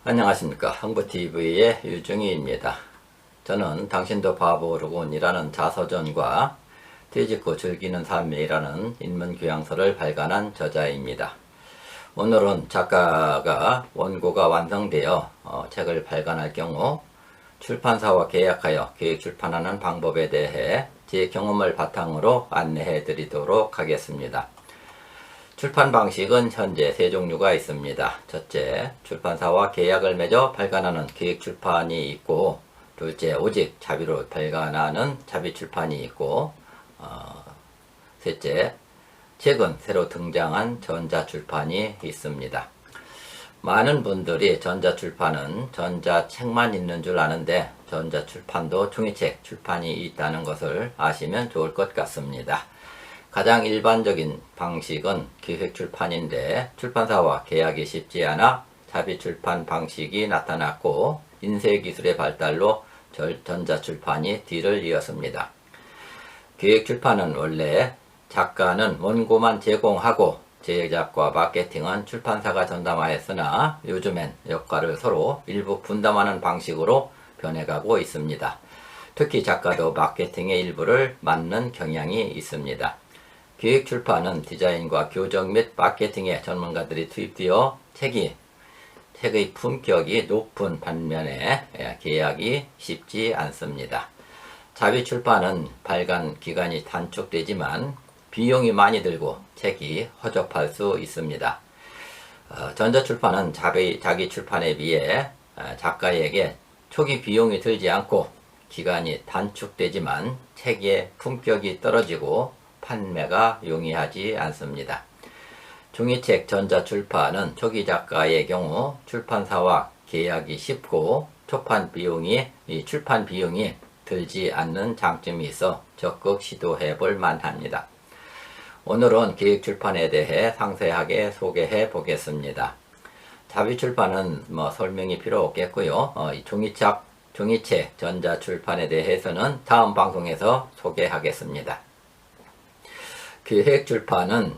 안녕하십니까. 흥부TV의 유중희입니다. 저는 당신도 바보로군이라는 자서전과 퇴직 후 즐기는 삶이라는 인문교양서를 발간한 저자입니다. 오늘은 작가가 원고가 완성되어 책을 발간할 경우 출판사와 계약하여 계획 출판하는 방법에 대해 제 경험을 바탕으로 안내해 드리도록 하겠습니다. 출판 방식은 현재 세 종류가 있습니다. 첫째, 출판사와 계약을 맺어 발간하는 계획 출판이 있고, 둘째, 오직 자비로 발간하는 자비 출판이 있고, 셋째, 최근 새로 등장한 전자출판이 있습니다. 많은 분들이 전자출판은 전자책만 있는 줄 아는데 전자출판도 종이책 출판이 있다는 것을 아시면 좋을 것 같습니다. 가장 일반적인 방식은 기획출판인데 출판사와 계약이 쉽지 않아 자비출판 방식이 나타났고 인쇄기술의 발달로 전자출판이 뒤를 이었습니다. 기획출판은 원래 작가는 원고만 제공하고 제작과 마케팅은 출판사가 전담하였으나 요즘엔 역할을 서로 일부 분담하는 방식으로 변해가고 있습니다. 특히 작가도 마케팅의 일부를 맡는 경향이 있습니다. 기획출판은 디자인과 교정 및 마케팅의 전문가들이 투입되어 책의 품격이 높은 반면에 계약이 쉽지 않습니다. 자비출판은 발간 기간이 단축되지만 비용이 많이 들고 책이 허접할 수 있습니다. 전자출판은 자기 출판에 비해 작가에게 초기 비용이 들지 않고 기간이 단축되지만 책의 품격이 떨어지고 판매가 용이하지 않습니다. 종이책 전자출판은 초기 작가의 경우 출판사와 계약이 쉽고 출판 비용이 들지 않는 장점이 있어 적극 시도해 볼 만합니다. 오늘은 기획출판에 대해 상세하게 소개해 보겠습니다. 자비출판은 설명이 필요 없겠고요. 종이책 전자출판에 대해서는 다음 방송에서 소개하겠습니다. 기획출판은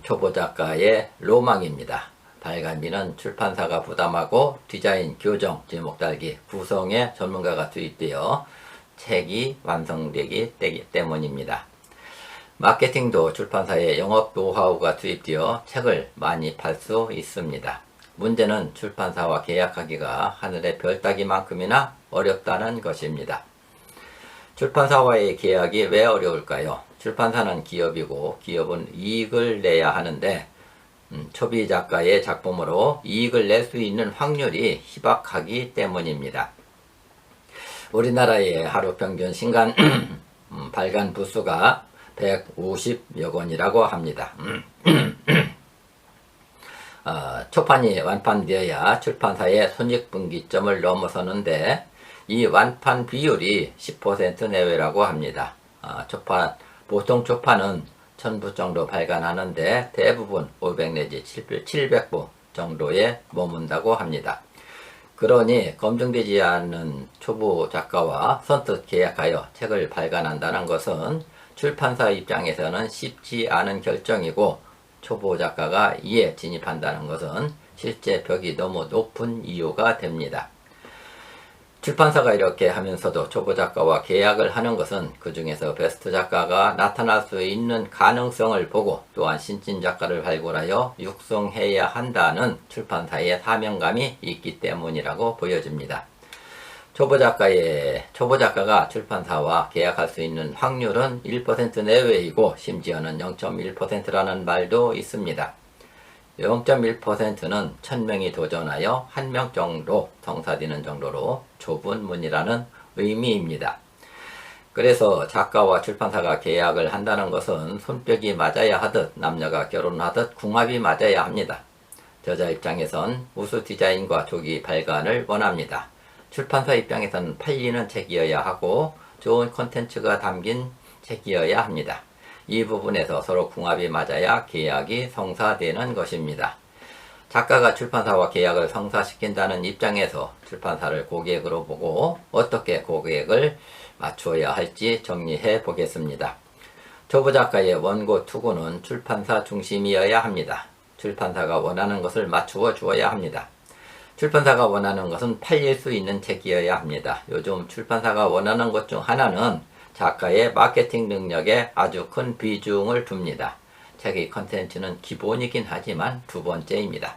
초보작가의 로망입니다. 발간비는 출판사가 부담하고 디자인, 교정, 제목 달기, 구성에 전문가가 투입되어 책이 완성되기 때문입니다. 마케팅도 출판사의 영업 노하우가 투입되어 책을 많이 팔 수 있습니다. 문제는 출판사와 계약하기가 하늘의 별 따기만큼이나 어렵다는 것입니다. 출판사와의 계약이 왜 어려울까요? 출판사는 기업이고 기업은 이익을 내야 하는데 초비 작가의 작품으로 이익을 낼 수 있는 확률이 희박하기 때문입니다. 우리나라의 하루 평균 신간 발간 부수가 150여 권이라고 합니다. 초판이 완판되어야 출판사의 손익분기점을 넘어서는데 이 완판 비율이 10% 내외라고 합니다. 보통 초판은 1000부 정도 발간하는데 대부분 500 내지 700부 정도에 머문다고 합니다. 그러니 검증되지 않은 초보 작가와 선뜻 계약하여 책을 발간한다는 것은 출판사 입장에서는 쉽지 않은 결정이고 초보 작가가 이에 진입한다는 것은 실제 벽이 너무 높은 이유가 됩니다. 출판사가 이렇게 하면서도 초보 작가와 계약을 하는 것은 그 중에서 베스트 작가가 나타날 수 있는 가능성을 보고 또한 신진 작가를 발굴하여 육성해야 한다는 출판사의 사명감이 있기 때문이라고 보여집니다. 초보 작가가 출판사와 계약할 수 있는 확률은 1% 내외이고 심지어는 0.1%라는 말도 있습니다. 0.1%는 1000명이 도전하여 1명 정도 성사되는 정도로 좁은 문이라는 의미입니다. 그래서 작가와 출판사가 계약을 한다는 것은 손뼉이 맞아야 하듯 남녀가 결혼하듯 궁합이 맞아야 합니다. 저자 입장에선 우수 디자인과 조기 발간을 원합니다. 출판사 입장에서는 팔리는 책이어야 하고 좋은 콘텐츠가 담긴 책이어야 합니다. 이 부분에서 서로 궁합이 맞아야 계약이 성사되는 것입니다. 작가가 출판사와 계약을 성사시킨다는 입장에서 출판사를 고객으로 보고 어떻게 고객을 맞추어야 할지 정리해 보겠습니다. 초보 작가의 원고 투구는 출판사 중심이어야 합니다. 출판사가 원하는 것을 맞추어 주어야 합니다. 출판사가 원하는 것은 팔릴 수 있는 책이어야 합니다. 요즘 출판사가 원하는 것 중 하나는 작가의 마케팅 능력에 아주 큰 비중을 둡니다. 책의 컨텐츠는 기본이긴 하지만 두 번째입니다.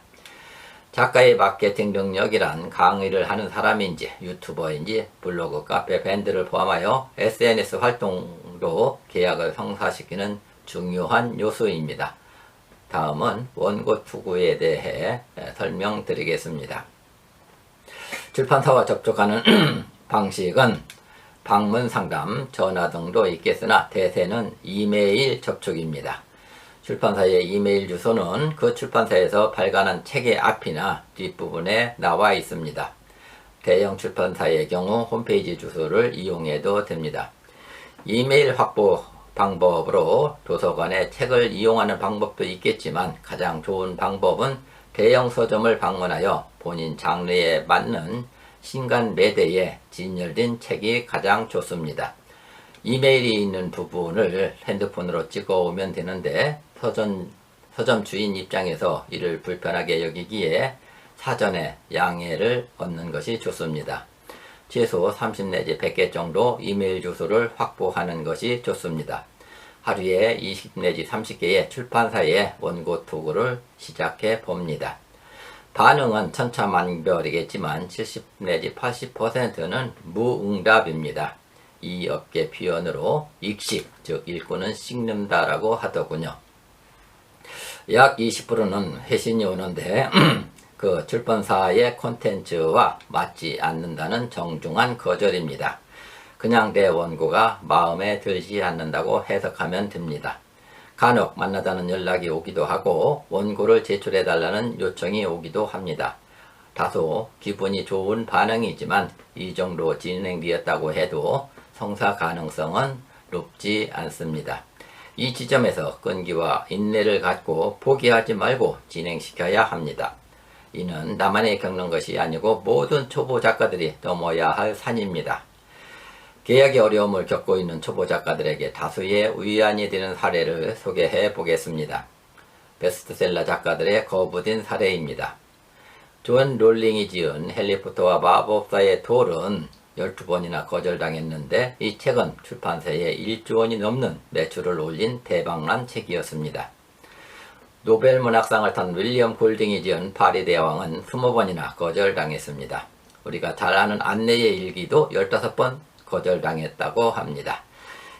작가의 마케팅 능력이란 강의를 하는 사람인지 유튜버인지 블로그, 카페, 밴드를 포함하여 SNS 활동으로 계약을 성사시키는 중요한 요소입니다. 다음은 원고 투구에 대해 설명드리겠습니다. 출판사와 접촉하는 방식은 방문 상담, 전화 등도 있겠으나 대세는 이메일 접촉입니다. 출판사의 이메일 주소는 그 출판사에서 발간한 책의 앞이나 뒷부분에 나와 있습니다. 대형 출판사의 경우 홈페이지 주소를 이용해도 됩니다. 이메일 확보 방법으로 도서관에 책을 이용하는 방법도 있겠지만 가장 좋은 방법은 대형 서점을 방문하여 본인 장르에 맞는 신간 매대에 진열된 책이 가장 좋습니다. 이메일이 있는 부분을 핸드폰으로 찍어 오면 되는데 서점 주인 입장에서 이를 불편하게 여기기에 사전에 양해를 얻는 것이 좋습니다. 최소 30 내지 100개 정도 이메일 주소를 확보하는 것이 좋습니다. 하루에 20 내지 30개의 출판사의 원고 투구를 시작해 봅니다. 반응은 천차만별이겠지만 70 내지 80%는 무응답입니다. 이 업계 표현으로 익식, 즉 읽고는 씹는다라고 하더군요. 약 20%는 회신이 오는데 그 출판사의 콘텐츠와 맞지 않는다는 정중한 거절입니다. 그냥 내 원고가 마음에 들지 않는다고 해석하면 됩니다. 간혹 만나자는 연락이 오기도 하고 원고를 제출해달라는 요청이 오기도 합니다. 다소 기분이 좋은 반응이지만 이 정도 진행되었다고 해도 성사 가능성은 높지 않습니다. 이 지점에서 끈기와 인내를 갖고 포기하지 말고 진행시켜야 합니다. 이는 나만이 겪는 것이 아니고 모든 초보 작가들이 넘어야 할 산입니다. 계약의 어려움을 겪고 있는 초보 작가들에게 다수의 위안이 되는 사례를 소개해 보겠습니다. 베스트셀러 작가들의 거부된 사례입니다. 존 롤링이 지은 해리포터와 마법사의 돌은 12번이나 거절당했는데 이 책은 출판사에 1조 원이 넘는 매출을 올린 대박난 책이었습니다. 노벨 문학상을 탄 윌리엄 골딩이 지은 파리 대왕은 20번이나 거절당했습니다. 우리가 잘 아는 안내의 일기도 15번 거절당했다고 합니다.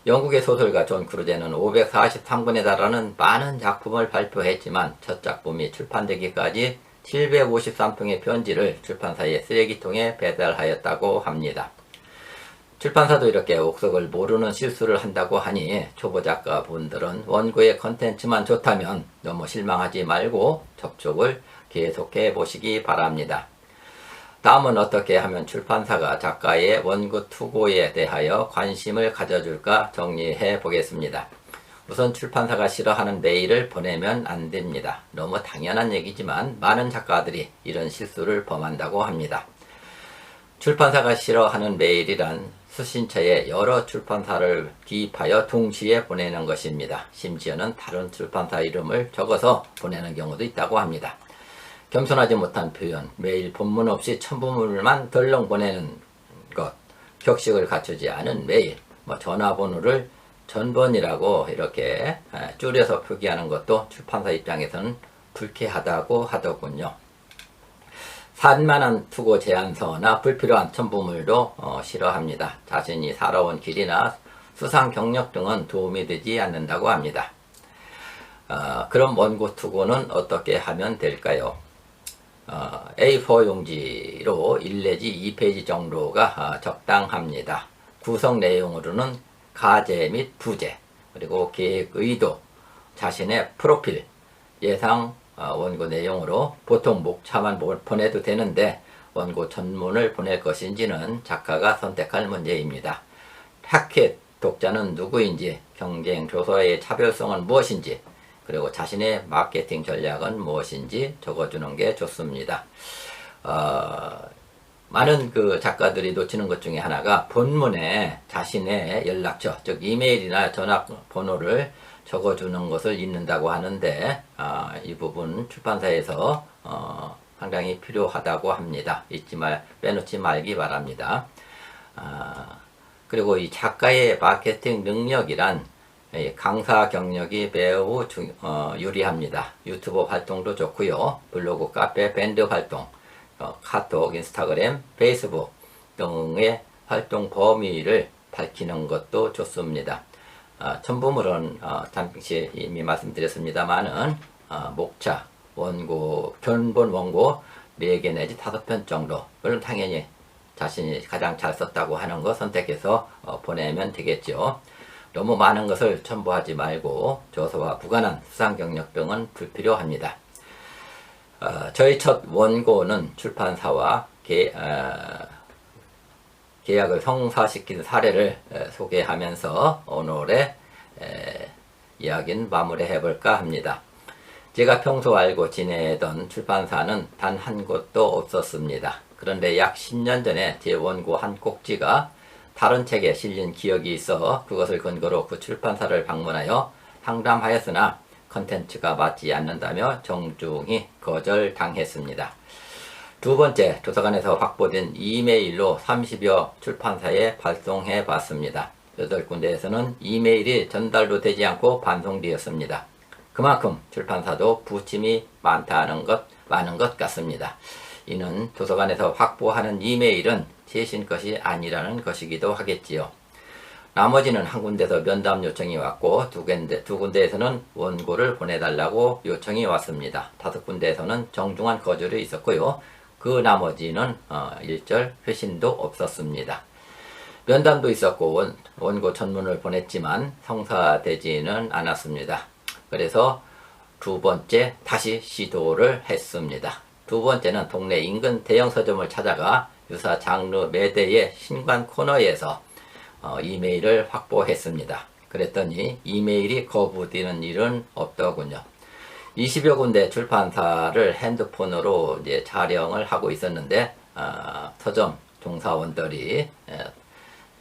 영국의 소설가 존 크루제는 543권에 달하는 많은 작품을 발표했지만 첫 작품이 출판되기까지 753통의 편지를 출판사의 쓰레기통에 배달하였다고 합니다. 출판사도 이렇게 옥석을 모르는 실수를 한다고 하니 초보 작가분들은 원고의 컨텐츠만 좋다면 너무 실망하지 말고 접촉을 계속해 보시기 바랍니다. 다음은 어떻게 하면 출판사가 작가의 원고 투고에 대하여 관심을 가져줄까 정리해 보겠습니다. 우선 출판사가 싫어하는 메일을 보내면 안 됩니다. 너무 당연한 얘기지만 많은 작가들이 이런 실수를 범한다고 합니다. 출판사가 싫어하는 메일이란 수신처에 여러 출판사를 기입하여 동시에 보내는 것입니다. 심지어는 다른 출판사 이름을 적어서 보내는 경우도 있다고 합니다. 겸손하지 못한 표현, 메일 본문 없이 첨부물만 덜렁 보내는 것, 격식을 갖추지 않은 메일, 전화번호를 전번이라고 이렇게 줄여서 표기하는 것도 출판사 입장에서는 불쾌하다고 하더군요. 산만한 투고 제안서나 불필요한 첨부물도 싫어합니다. 자신이 살아온 길이나 수상 경력 등은 도움이 되지 않는다고 합니다. 그럼 원고 투고는 어떻게 하면 될까요? A4 용지로 1 내지 2페이지 정도가 적당합니다. 구성 내용으로는 가제 및 부제, 그리고 계획 의도, 자신의 프로필, 예상 원고 내용으로 보통 목차만 보내도 되는데 원고 전문을 보낼 것인지는 작가가 선택할 문제입니다. 타켓 독자는 누구인지, 경쟁 교서의 차별성은 무엇인지, 그리고 자신의 마케팅 전략은 무엇인지 적어주는 게 좋습니다. 많은 그 작가들이 놓치는 것 중에 하나가 본문에 자신의 연락처, 즉 이메일이나 전화번호를 적어주는 것을 잊는다고 하는데 이 부분 출판사에서 상당히 필요하다고 합니다. 빼놓지 말기 바랍니다. 그리고 이 작가의 마케팅 능력이란 강사 경력이 매우 유리합니다. 유튜브 활동도 좋고요. 블로그, 카페, 밴드 활동, 카톡, 인스타그램, 페이스북 등의 활동 범위를 밝히는 것도 좋습니다. 첨부물은 잠시 이미 말씀드렸습니다만은 목차, 원고, 견본 원고 4개 내지 5편 정도, 물론 당연히 자신이 가장 잘 썼다고 하는 거 선택해서 보내면 되겠죠. 너무 많은 것을 첨부하지 말고 저서와 무관한 수상 경력 등은 불필요합니다. 저희 첫 원고는 출판사와 계약을 성사시킨 사례를 소개하면서 오늘의 이야기는 마무리해 볼까 합니다. 제가 평소 알고 지내던 출판사는 단 한 곳도 없었습니다. 그런데 약 10년 전에 제 원고 한 꼭지가 다른 책에 실린 기억이 있어 그것을 근거로 그 출판사를 방문하여 상담하였으나 컨텐츠가 맞지 않는다며 정중히 거절당했습니다. 두 번째, 도서관에서 확보된 이메일로 30여 출판사에 발송해 봤습니다. 8군데에서는 이메일이 전달도 되지 않고 반송되었습니다. 그만큼 출판사도 부침이 많은 것 같습니다. 이는 도서관에서 확보하는 이메일은 최신 것이 아니라는 것이기도 하겠지요. 나머지는 한 군데서 면담 요청이 왔고 두 군데에서는 원고를 보내달라고 요청이 왔습니다. 5군데에서는 정중한 거절이 있었고요. 그 나머지는 일절 회신도 없었습니다. 면담도 있었고 원고 전문을 보냈지만 성사되지는 않았습니다. 그래서 두 번째 다시 시도를 했습니다. 두 번째는 동네 인근 대형 서점을 찾아가 유사 장르 매대의 신간 코너에서 이메일을 확보했습니다. 그랬더니 이메일이 거부되는 일은 없더군요. 20여 군데 출판사를 핸드폰으로 이제 촬영을 하고 있었는데 서점 종사원들이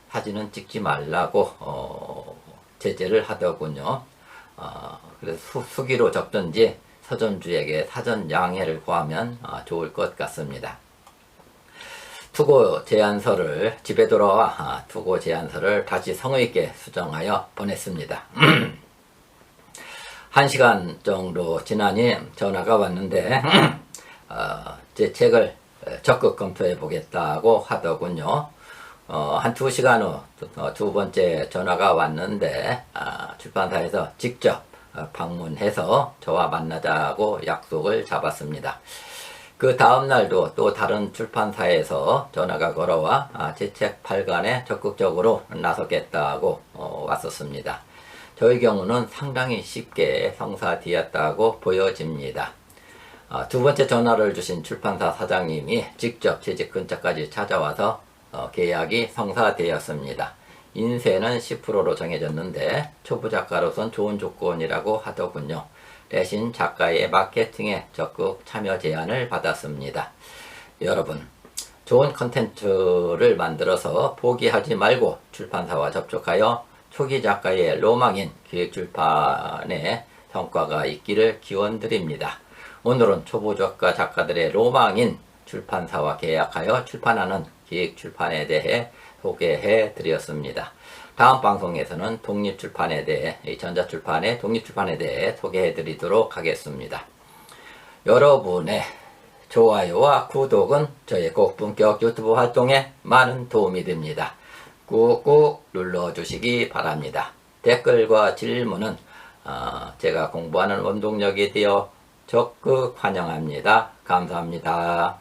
사진은 찍지 말라고 제재를 하더군요. 그래서 수기로 적든지 서점주에게 사전 양해를 구하면 좋을 것 같습니다. 투고 제안서를 집에 돌아와 투고 제안서를 다시 성의 있게 수정하여 보냈습니다. 1시간 정도 지나니 전화가 왔는데 제 책을 적극 검토해 보겠다고 하더군요. 한 2시간 후 두 번째 전화가 왔는데 출판사에서 직접 방문해서 저와 만나자고 약속을 잡았습니다. 그 다음 날도 또 다른 출판사에서 전화가 걸어와 제 책 발간에 적극적으로 나서겠다고 왔었습니다. 저의 경우는 상당히 쉽게 성사되었다고 보여집니다. 두 번째 전화를 주신 출판사 사장님이 직접 제 집 근처까지 찾아와서 계약이 성사되었습니다. 인세는 10%로 정해졌는데 초보 작가로선 좋은 조건이라고 하더군요. 대신 작가의 마케팅에 적극 참여 제안을 받았습니다. 여러분, 좋은 컨텐츠를 만들어서 포기하지 말고 출판사와 접촉하여 초기 작가의 로망인 기획출판에 성과가 있기를 기원드립니다. 오늘은 초보 작가들의 로망인 출판사와 계약하여 출판하는 기획출판에 대해 소개해 드렸습니다. 다음 방송에서는 독립출판에 대해, 전자출판의 독립출판에 대해 소개해 드리도록 하겠습니다. 여러분의 좋아요와 구독은 저의 고품격 유튜브 활동에 많은 도움이 됩니다. 꾹꾹 눌러주시기 바랍니다. 댓글과 질문은 제가 공부하는 원동력이 되어 적극 환영합니다. 감사합니다.